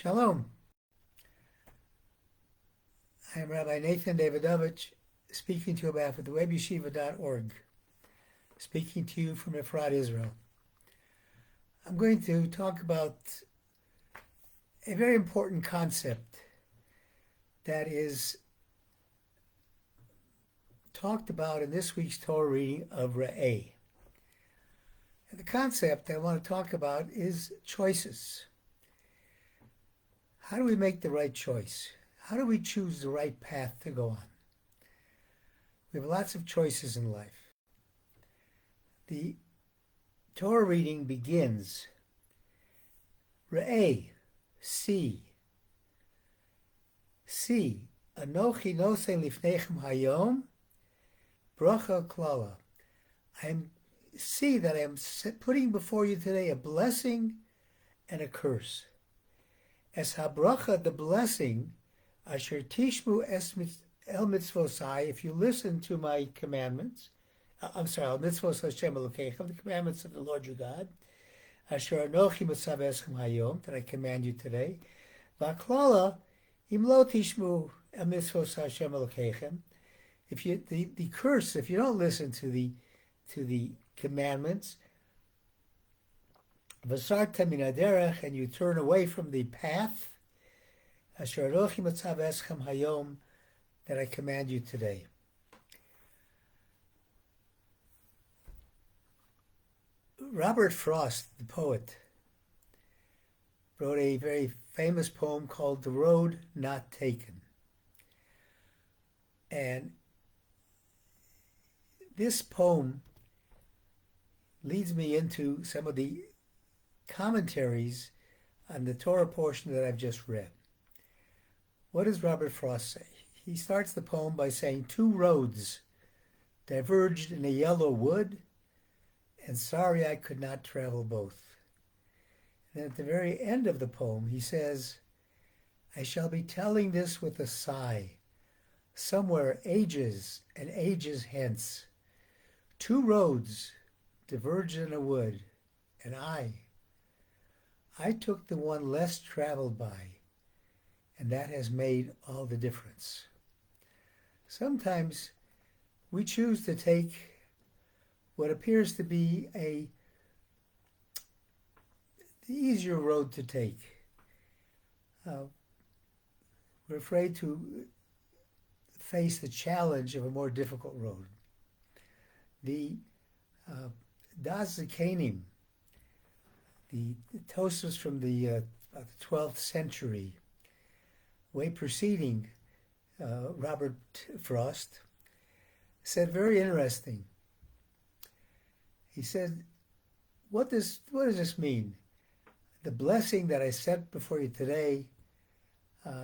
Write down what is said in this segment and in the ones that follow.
Shalom. I am Rabbi Nathan Davidovich, speaking to you about the webyeshiva.org, speaking to you from Efrat, Israel. I'm going to talk about a very important concept that is talked about in this week's Torah reading of Rabbi. And the concept I want to talk about is choices. How do we make the right choice? How do we choose the right path to go on? We have lots of choices in life. The Torah reading begins, Re'eh, see, Anochi nosei lifnechem hayom, bracha klala. See that I am putting before you today a blessing and a curse. As habracha, the blessing, asher tishmu el mitzvosai, if you listen to my commandments, el mitzvos Hashem Elokeichem, the commandments of the Lord your God, asher anochi mitzav eschem hayom, that I command you today, v'aklala, im lo tishmu el mitzvos Hashem Elokeichem, if you the curse, if you don't listen to the commandments, v'sarta min haderech, and you turn away from the path, asher anochi mitzav eschem hayom, that I command you today. Robert Frost, the poet, wrote a very famous poem called The Road Not Taken. And this poem leads me into some of the commentaries on the Torah portion that I've just read. What does Robert Frost say? He starts the poem by saying, two roads diverged in a yellow wood, and sorry I could not travel both. And at the very end of the poem, he says, I shall be telling this with a sigh, somewhere ages and ages hence. Two roads diverged in a wood, and I took the one less traveled by, and that has made all the difference. Sometimes we choose to take what appears to be the easier road to take. We're afraid to face the challenge of a more difficult road. The Das Zikanim, the Tosfos from the 12th century, way preceding Robert Frost, said very interesting. He said, what does this mean? The blessing that I set before you today,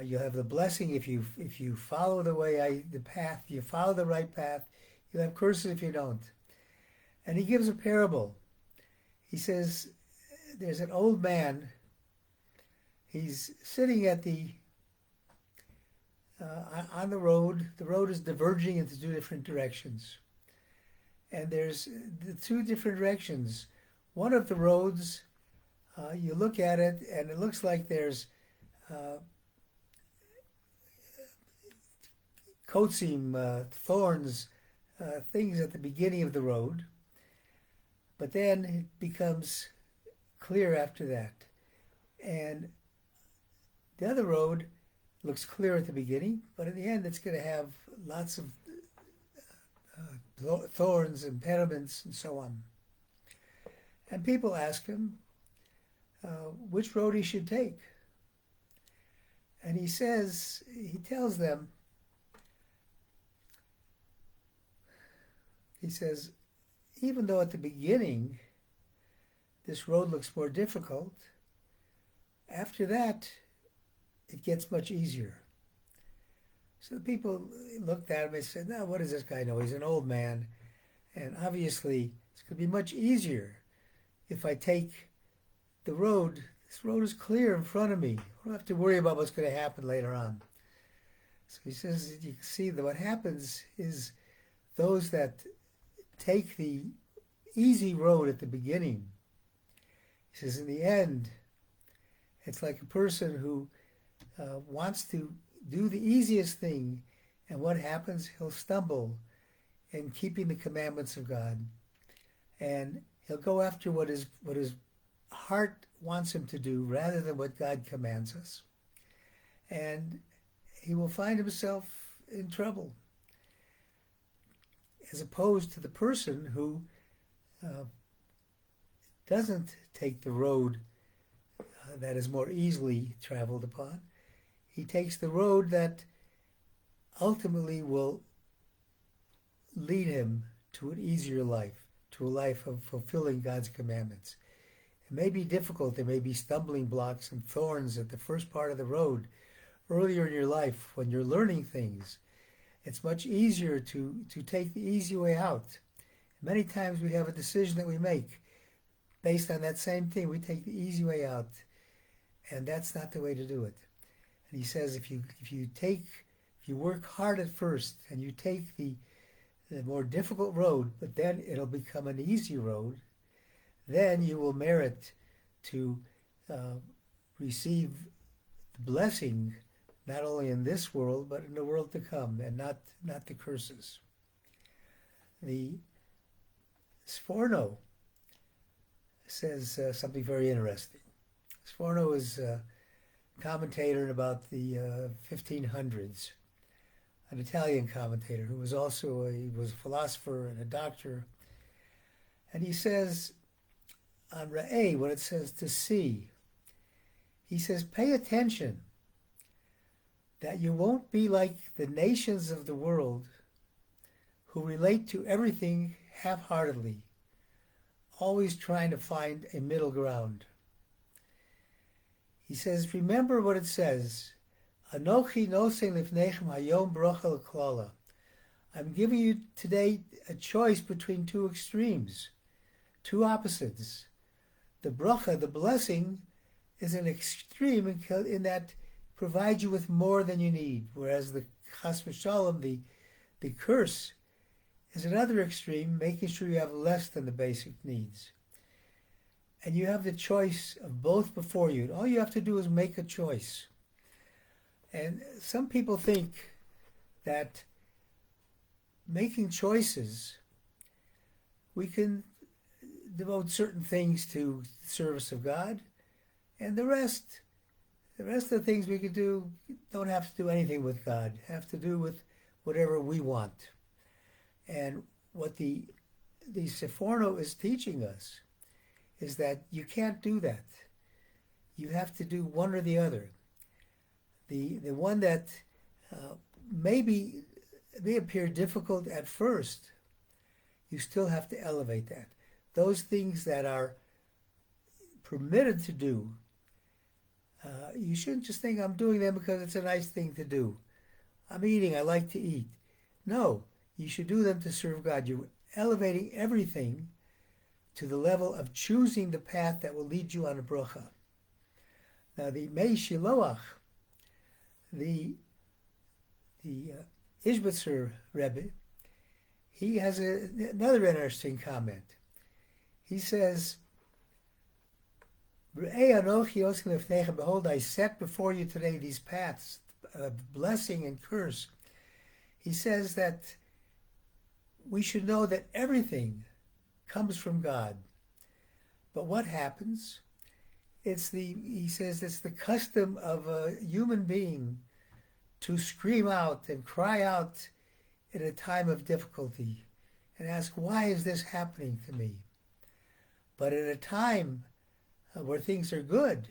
you'll have the blessing if you follow the path, you follow the right path. You'll have curses if you don't. And he gives a parable. He says, there's an old man. He's sitting at on the road. The road is diverging into two different directions. And there's the two different directions. One of the roads, you look at it, and it looks like there's kotzim, thorns, things at the beginning of the road. But then it becomes clear after that. And the other road looks clear at the beginning, but in the end it's going to have lots of thorns, impediments, and so on. And people ask him which road he should take. And he tells them, he says, even though at the beginning this road looks more difficult, after that it gets much easier. So the people looked at him and said, no, what does this guy know? He's an old man. And obviously it's going to be much easier if I take the road. This road is clear in front of me. I don't have to worry about what's going to happen later on. So he says, you can see that what happens is those that take the easy road at the beginning, he says, in the end, It's like a person who wants to do the easiest thing, and what happens? He'll stumble in keeping the commandments of God, and he'll go after what his heart wants him to do rather than what God commands us, and he will find himself in trouble, as opposed to the person who doesn't take the road that is more easily traveled upon. He takes the road that ultimately will lead him to an easier life, to a life of fulfilling God's commandments. It may be difficult. There may be stumbling blocks and thorns at the first part of the road. Earlier in your life, when you're learning things, it's much easier to take the easy way out. Many times we have a decision that we make based on that same thing. We take the easy way out, and that's not the way to do it. And he says if you work hard at first and you take the more difficult road, but then it'll become an easy road, then you will merit to receive the blessing not only in this world but in the world to come, and not the curses. The Sforno says something very interesting. Sforno is a commentator in about the 1500s, an Italian commentator who was also a philosopher and a doctor. And he says on Ra'eh, when it says to see, he says, pay attention that you won't be like the nations of the world who relate to everything half-heartedly, always trying to find a middle ground. He says, remember what it says, Anochi nosei lifnechem hayom brocha l'klala. I'm giving you today a choice between two extremes, two opposites. The bracha, the blessing, is an extreme in that provides you with more than you need, whereas the chas v'shalom, the curse, is another extreme, making sure you have less than the basic needs. And you have the choice of both before you. All you have to do is make a choice. And some people think that making choices, we can devote certain things to the service of God, and the rest of the things we could do don't have to do anything with God, have to do with whatever we want. And what the Sforno is teaching us is that you can't do that. You have to do one or the other. The one that may appear difficult at first, you still have to elevate that. Those things that are permitted to do, you shouldn't just think I'm doing them because it's a nice thing to do. I'm eating, I like to eat. No, you should do them to serve God. You're elevating everything to the level of choosing the path that will lead you on a bracha. Now the Mei Shiloach, the Ishbitzer Rebbe, he has another interesting comment. He says, behold, I set before you today these paths of blessing and curse. He says that we should know that everything comes from God. But what happens? He says it's the custom of a human being to scream out and cry out in a time of difficulty and ask, why is this happening to me? But at a time where things are good,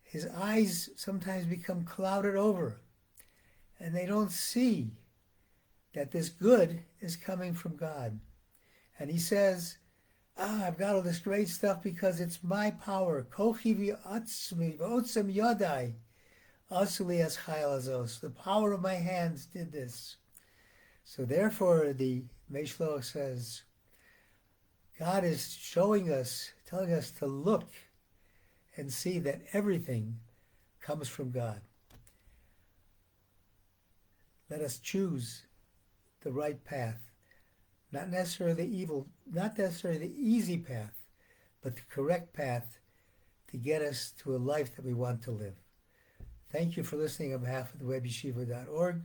his eyes sometimes become clouded over, and they don't see that this good is coming from God. And he says, I've got all this great stuff because it's my power. Kochi v'atzmi v'otzem yadai asuli as chayil azos. The power of my hands did this. So therefore, the Meshloach says, God is showing us, telling us to look and see that everything comes from God. Let us choose the right path. Not necessarily the easy path, but the correct path to get us to a life that we want to live. Thank you for listening on behalf of the webyeshiva.org.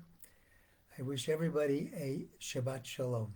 I wish everybody a Shabbat Shalom.